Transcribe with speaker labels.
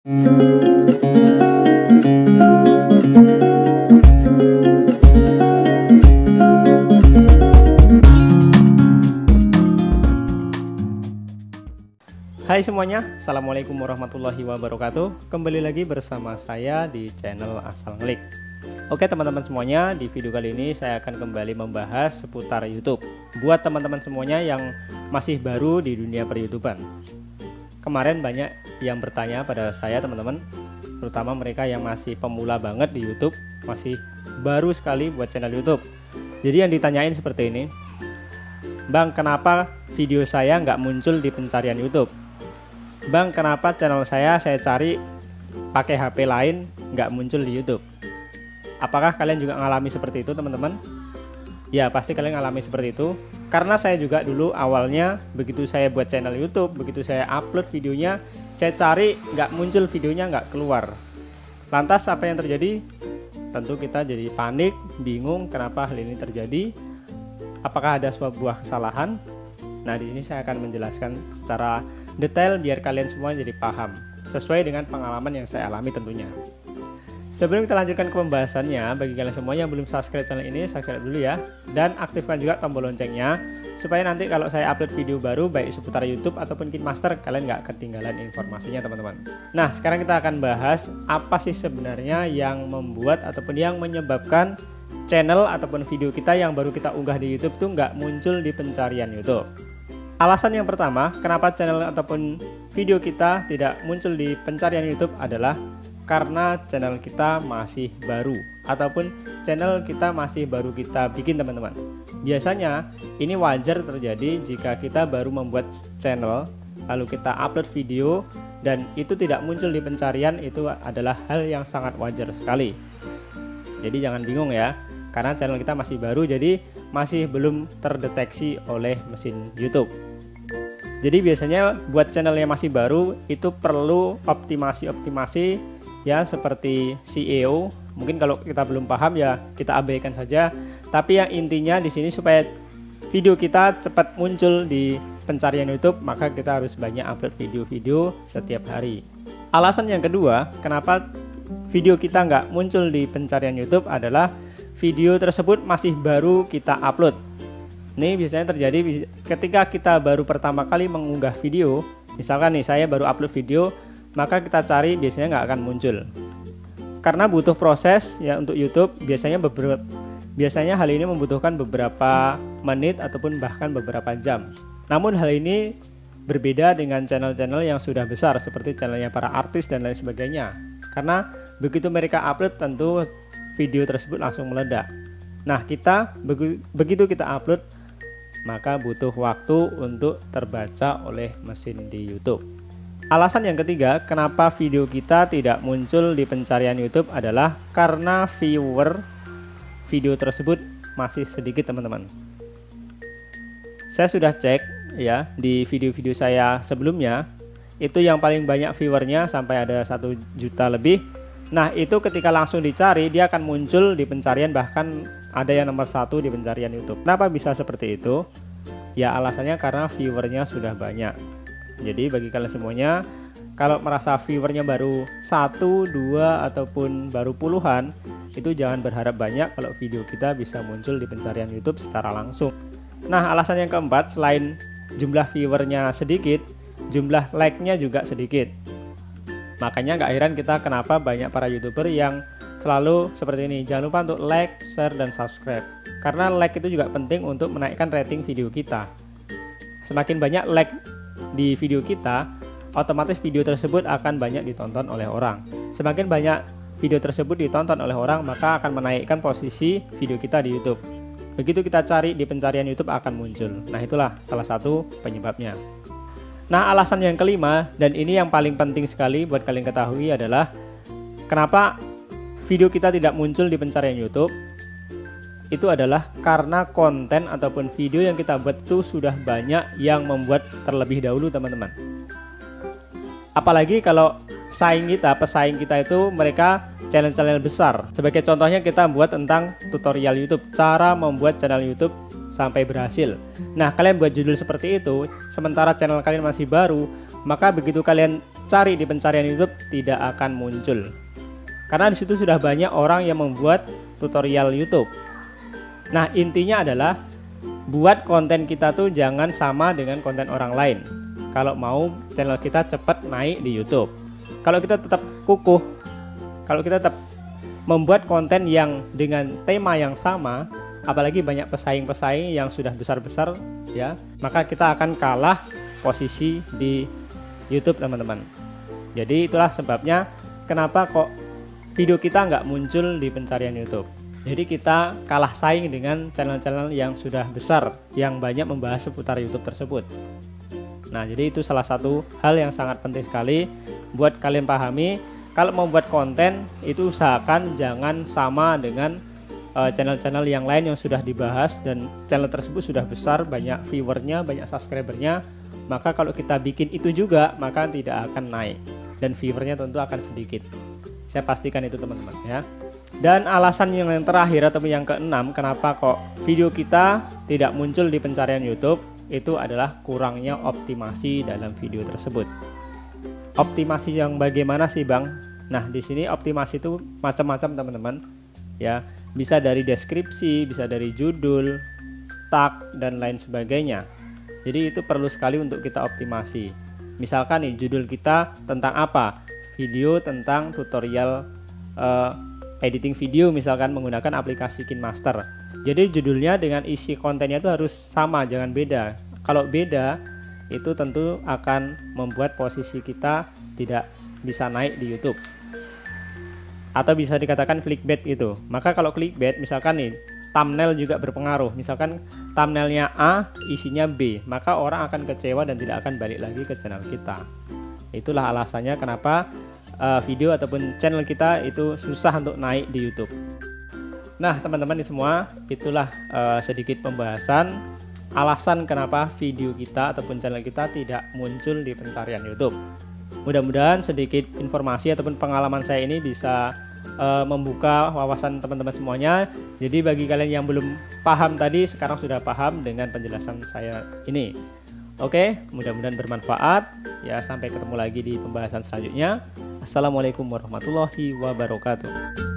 Speaker 1: Hai semuanya, Assalamualaikum warahmatullahi wabarakatuh. Kembali lagi bersama saya di channel Asal Ngelik. Oke teman-teman semuanya, di video kali ini saya akan kembali membahas seputar YouTube. Buat teman-teman semuanya yang masih baru di dunia per-YouTuban. Kemarin banyak yang bertanya pada saya teman-teman, terutama mereka yang masih pemula banget di YouTube, masih baru sekali buat channel YouTube. Jadi yang ditanyain seperti ini, Bang, kenapa video saya nggak muncul di pencarian YouTube? Bang, kenapa channel saya cari pakai HP lain nggak muncul di YouTube? Apakah kalian juga ngalami seperti itu teman-teman? Ya pasti kalian ngalami seperti itu. Karena saya juga dulu awalnya begitu saya buat channel YouTube, begitu saya upload videonya, saya cari nggak muncul videonya, nggak keluar. Lantas apa yang terjadi? Tentu kita jadi panik, bingung kenapa hal ini terjadi. Apakah ada sebuah kesalahan? Nah di sini saya akan menjelaskan secara detail biar kalian semua jadi paham sesuai dengan pengalaman yang saya alami tentunya. Sebelum kita lanjutkan ke pembahasannya, bagi kalian semua yang belum subscribe channel ini, subscribe dulu ya, dan aktifkan juga tombol loncengnya supaya nanti kalau saya upload video baru baik seputar YouTube ataupun KineMaster, kalian nggak ketinggalan informasinya teman-teman. Nah sekarang kita akan bahas apa sih sebenarnya yang membuat ataupun yang menyebabkan channel ataupun video kita yang baru kita unggah di YouTube tuh nggak muncul di pencarian YouTube. Alasan yang pertama, kenapa channel ataupun video kita tidak muncul di pencarian YouTube adalah karena channel kita masih baru ataupun channel kita masih baru kita bikin teman-teman. Biasanya ini wajar terjadi jika kita baru membuat channel lalu kita upload video dan itu tidak muncul di pencarian, itu adalah hal yang sangat wajar sekali. Jadi jangan bingung ya, karena channel kita masih baru jadi masih belum terdeteksi oleh mesin YouTube. Jadi biasanya buat channel yang masih baru itu perlu optimasi ya, seperti SEO. Mungkin kalau kita belum paham ya kita abaikan saja. Tapi yang intinya di sini supaya video kita cepat muncul di pencarian YouTube, maka kita harus banyak upload video-video setiap hari. Alasan yang kedua, kenapa video kita nggak muncul di pencarian YouTube adalah video tersebut masih baru kita upload. Ini biasanya terjadi ketika kita baru pertama kali mengunggah video. Misalkan nih saya baru upload video, maka kita cari biasanya nggak akan muncul. Karena butuh proses ya untuk YouTube, biasanya hal ini membutuhkan beberapa menit ataupun bahkan beberapa jam. Namun hal ini berbeda dengan channel-channel yang sudah besar seperti channelnya para artis dan lain sebagainya. Karena begitu mereka upload tentu video tersebut langsung meledak. Nah kita begitu kita upload maka butuh waktu untuk terbaca oleh mesin di YouTube. Alasan yang ketiga kenapa video kita tidak muncul di pencarian YouTube adalah karena viewer video tersebut masih sedikit teman-teman. Saya sudah cek ya di video-video saya sebelumnya, itu yang paling banyak viewernya sampai ada 1 juta lebih. Nah itu ketika langsung dicari dia akan muncul di pencarian, bahkan ada yang nomor 1 di pencarian YouTube. Kenapa bisa seperti itu? Ya alasannya karena viewernya sudah banyak. Jadi bagi kalian semuanya, kalau merasa viewernya baru 1, 2 ataupun baru puluhan, itu jangan berharap banyak kalau video kita bisa muncul di pencarian YouTube secara langsung. Nah alasan yang keempat, selain jumlah viewernya sedikit, jumlah like-nya juga sedikit. Makanya gak heran kita kenapa banyak para YouTuber yang selalu seperti ini. Jangan lupa untuk like, share, dan subscribe. Karena like itu juga penting untuk menaikkan rating video kita. Semakin banyak like di video kita, otomatis video tersebut akan banyak ditonton oleh orang. Semakin banyak video tersebut ditonton oleh orang, maka akan menaikkan posisi video kita di YouTube. Begitu kita cari di pencarian YouTube akan muncul. Nah itulah salah satu penyebabnya. Nah alasan yang kelima, dan ini yang paling penting sekali buat kalian ketahui adalah kenapa video kita tidak muncul di pencarian YouTube. Itu adalah karena konten ataupun video yang kita buat itu sudah banyak yang membuat terlebih dahulu teman-teman. Apalagi kalau pesaing kita itu mereka channel-channel besar. Sebagai contohnya kita buat tentang tutorial YouTube, cara membuat channel YouTube sampai berhasil. Nah kalian buat judul seperti itu sementara channel kalian masih baru, maka begitu kalian cari di pencarian YouTube tidak akan muncul. Karena di situ sudah banyak orang yang membuat tutorial YouTube. Nah, intinya adalah buat konten kita tuh jangan sama dengan konten orang lain. Kalau mau channel kita cepat naik di YouTube. Kalau kita tetap kukuh, kalau kita tetap membuat konten yang dengan tema yang sama, apalagi banyak pesaing-pesaing yang sudah besar-besar ya, maka kita akan kalah posisi di YouTube, teman-teman. Jadi itulah sebabnya kenapa kok video kita nggak muncul di pencarian YouTube. Jadi kita kalah saing dengan channel-channel yang sudah besar, yang banyak membahas seputar YouTube tersebut. Nah, jadi itu salah satu hal yang sangat penting sekali buat kalian pahami. Kalau mau buat konten itu usahakan jangan sama dengan channel-channel yang lain yang sudah dibahas dan channel tersebut sudah besar, banyak viewernya, banyak subscribernya. Maka kalau kita bikin itu juga, maka tidak akan naik dan viewernya tentu akan sedikit. Saya pastikan itu, teman-teman ya. Dan alasan yang terakhir atau yang keenam, kenapa kok video kita tidak muncul di pencarian YouTube, itu adalah kurangnya optimasi dalam video tersebut. Optimasi yang bagaimana sih, Bang? Nah, di sini optimasi itu macam-macam, teman-teman. Ya, bisa dari deskripsi, bisa dari judul, tag dan lain sebagainya. Jadi itu perlu sekali untuk kita optimasi. Misalkan nih judul kita tentang apa? Video tentang tutorial editing video, misalkan menggunakan aplikasi KineMaster. Jadi judulnya dengan isi kontennya itu harus sama, jangan beda. Kalau beda, itu tentu akan membuat posisi kita tidak bisa naik di YouTube. Atau bisa dikatakan clickbait gitu. Maka kalau clickbait, misalkan nih, thumbnail juga berpengaruh. Misalkan thumbnailnya A, isinya B, maka orang akan kecewa dan tidak akan balik lagi ke channel kita. Itulah alasannya kenapa video ataupun channel kita itu susah untuk naik di YouTube. Nah, teman-teman semua, itulah sedikit pembahasan alasan kenapa video kita ataupun channel kita tidak muncul di pencarian YouTube. Mudah-mudahan sedikit informasi ataupun pengalaman saya ini bisa membuka wawasan teman-teman semuanya. Jadi bagi kalian yang belum paham tadi, sekarang sudah paham dengan penjelasan saya ini. Oke, mudah-mudahan bermanfaat ya. Sampai ketemu lagi di pembahasan selanjutnya. Assalamualaikum warahmatullahi wabarakatuh.